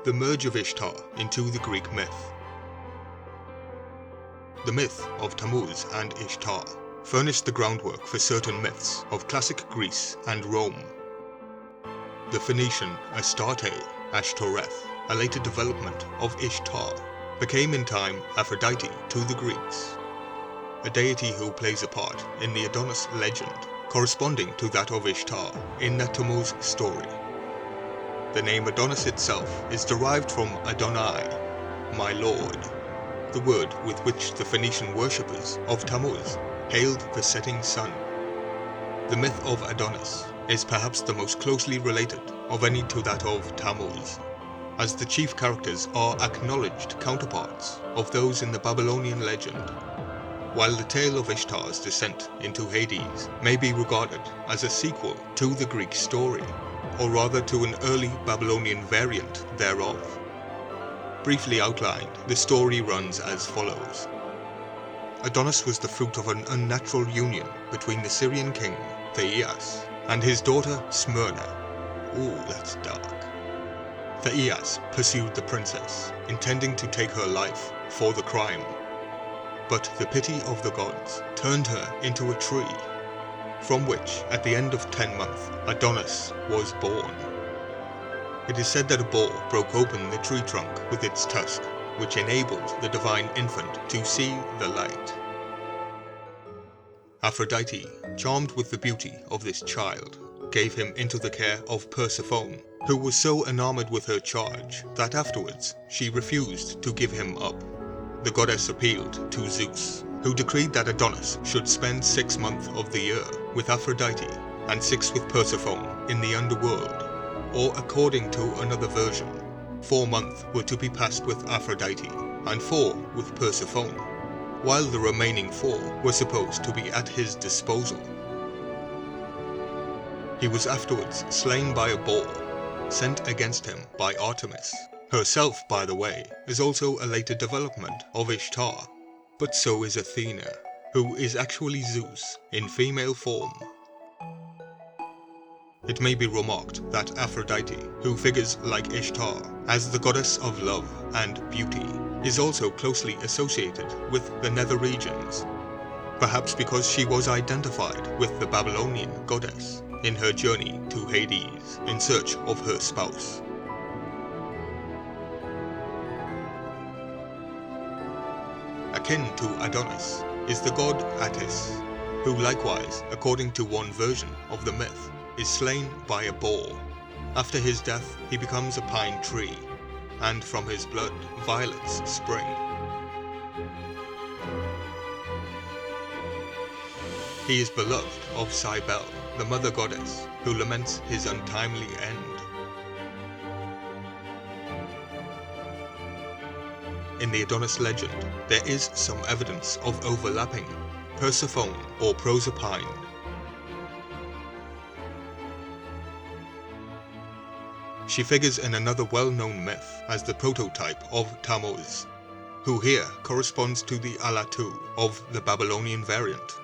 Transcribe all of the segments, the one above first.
the merge of Ishtar into the Greek myth. The myth of Tammuz and Ishtar furnished the groundwork for certain myths of classic Greece and Rome. The Phoenician Astarte, Ashtoreth, a later development of Ishtar, became in time Aphrodite to the Greeks, a deity who plays a part in the Adonis legend, corresponding to that of Ishtar in the Tammuz story. The name Adonis itself is derived from Adonai, my lord, the word with which the Phoenician worshippers of Tammuz hailed the setting sun. The myth of Adonis is perhaps the most closely related of any to that of Tammuz, as the chief characters are acknowledged counterparts of those in the Babylonian legend, while the tale of Ishtar's descent into Hades may be regarded as a sequel to the Greek story, or rather to an early Babylonian variant thereof. Briefly outlined, the story runs as follows. Adonis was the fruit of an unnatural union between the Syrian king, Theias, and his daughter Smyrna. Ooh, that's dark. Theias pursued the princess, intending to take her life for the crime. But the pity of the gods turned her into a tree, from which, at the end of 10 months, Adonis was born. It is said that a boar broke open the tree trunk with its tusk, which enabled the divine infant to see the light. Aphrodite, charmed with the beauty of this child, gave him into the care of Persephone, who was so enamored with her charge that afterwards she refused to give him up. The goddess appealed to Zeus, who decreed that Adonis should spend 6 months of the year with Aphrodite and 6 with Persephone in the underworld, or according to another version, 4 months were to be passed with Aphrodite and 4 with Persephone, while the remaining 4 were supposed to be at his disposal. He was afterwards slain by a boar, sent against him by Artemis. Herself, by the way, is also a later development of Ishtar, but so is Athena, who is actually Zeus in female form. It may be remarked that Aphrodite, who figures like Ishtar as the goddess of love and beauty, is also closely associated with the nether regions, perhaps because she was identified with the Babylonian goddess in her journey to Hades in search of her spouse. Akin to Adonis is the god Attis, who likewise, according to one version of the myth, is slain by a boar. After his death, he becomes a pine tree, and from his blood, violets spring. He is beloved of Cybele, the mother goddess, who laments his untimely end. In the Adonis legend, there is some evidence of overlapping Persephone or Proserpine. She figures in another well-known myth as the prototype of Tammuz, who here corresponds to the Alatu of the Babylonian variant.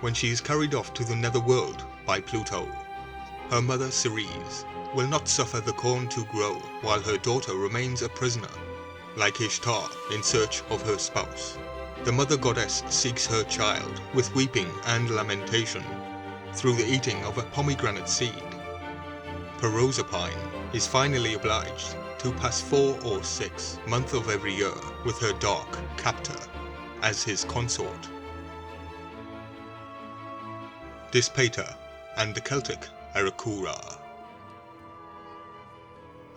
When she is carried off to the netherworld by Pluto, her mother Ceres will not suffer the corn to grow while her daughter remains a prisoner, like Ishtar in search of her spouse. The mother goddess seeks her child with weeping and lamentation through the eating of a pomegranate seed. Proserpine is finally obliged to pass 4 or 6 months of every year with her dark captor as his consort. Dispater and the Celtic Arakura.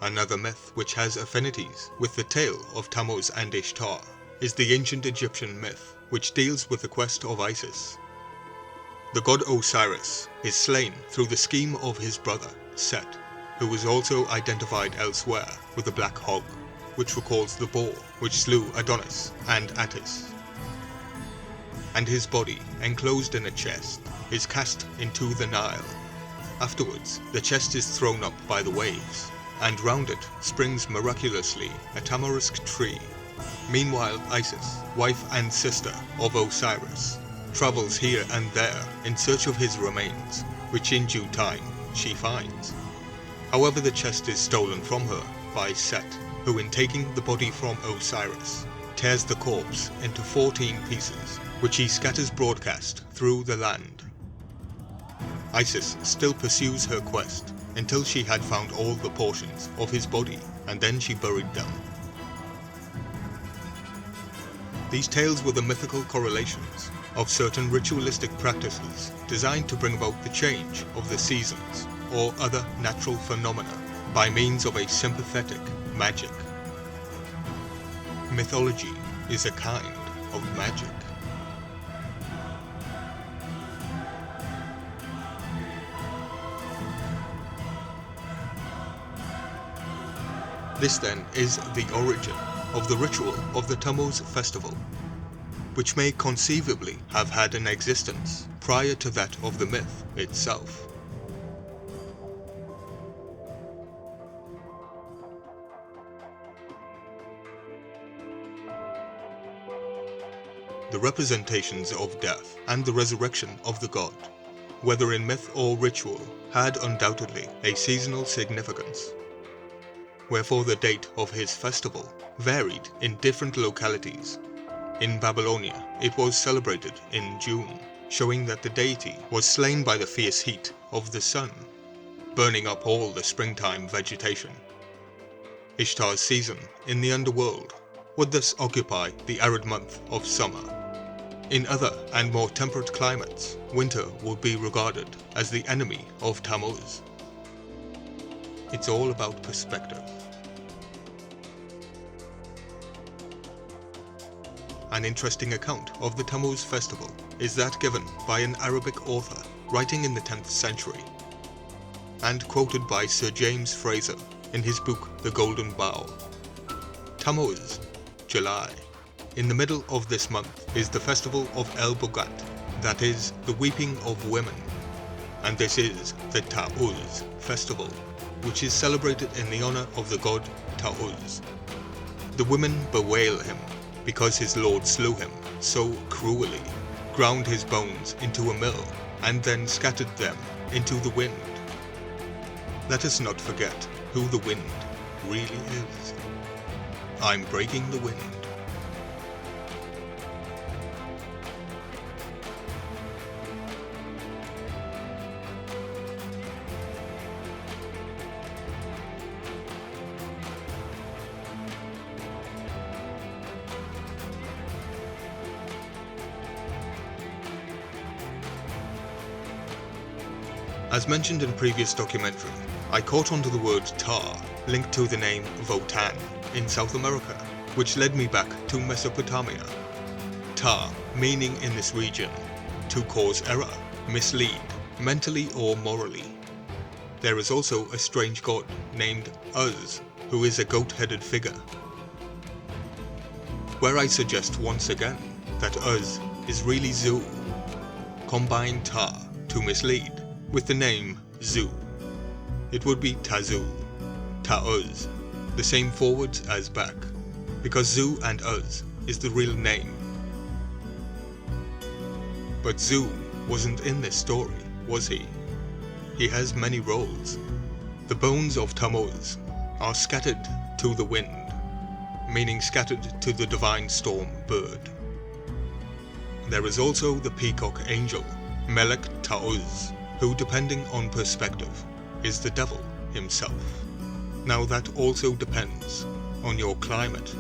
Another myth which has affinities with the tale of Tammuz and Ishtar is the ancient Egyptian myth, which deals with the quest of Isis. The god Osiris is slain through the scheme of his brother, Set, who was also identified elsewhere with the black hog, which recalls the boar which slew Adonis and Attis. And his body, enclosed in a chest, is cast into the Nile. Afterwards, the chest is thrown up by the waves, and round it springs miraculously a tamarisk tree. Meanwhile, Isis, wife and sister of Osiris, travels here and there in search of his remains, which in due time she finds. However, the chest is stolen from her by Set, who in taking the body from Osiris, tears the corpse into 14 pieces, which he scatters broadcast through the land. Isis still pursues her quest until she had found all the portions of his body, and then she buried them. These tales were the mythical correlations of certain ritualistic practices designed to bring about the change of the seasons or other natural phenomena by means of a sympathetic magic. Mythology is a kind of magic. This then is the origin of the ritual of the Tammuz festival, which may conceivably have had an existence prior to that of the myth itself. The representations of death and the resurrection of the god, whether in myth or ritual, had undoubtedly a seasonal significance. Wherefore the date of his festival varied in different localities. In Babylonia, it was celebrated in June, showing that the deity was slain by the fierce heat of the sun, burning up all the springtime vegetation. Ishtar's season in the underworld would thus occupy the arid month of summer. In other and more temperate climates, winter would be regarded as the enemy of Tammuz. It's all about perspective. An interesting account of the Tammuz festival is that given by an Arabic author writing in the 10th century, and quoted by Sir James Fraser in his book The Golden Bough. Tammuz, July. In the middle of this month is the festival of El Bogat, that is, the weeping of women, and this is the Tammuz festival, which is celebrated in the honor of the god Tammuz. The women bewail him because his lord slew him so cruelly, ground his bones into a mill, and then scattered them into the wind. Let us not forget who the wind really is. I'm breaking the wind. As mentioned in previous documentary, I caught onto the word tar linked to the name Votan in South America, which led me back to Mesopotamia. Tar meaning in this region to cause error, mislead, mentally or morally. There is also a strange god named Uz, who is a goat-headed figure. Where I suggest once again that Uz is really Zu. Combine tar to mislead with the name Zu. It would be Tazu, Tauz, the same forwards as back, because Zu and Uz is the real name. But Zu wasn't in this story, was he? He has many roles. The bones of Tammuz are scattered to the wind, meaning scattered to the divine storm bird. There is also the peacock angel, Melek Tauz, who, depending on perspective, is the devil himself. Now that also depends on your climate.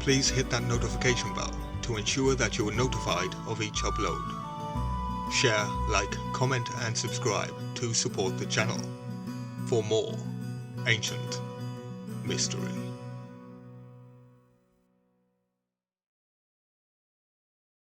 Please hit that notification bell to ensure that you are notified of each upload. Share, like, comment and subscribe to support the channel for more ancient mystery.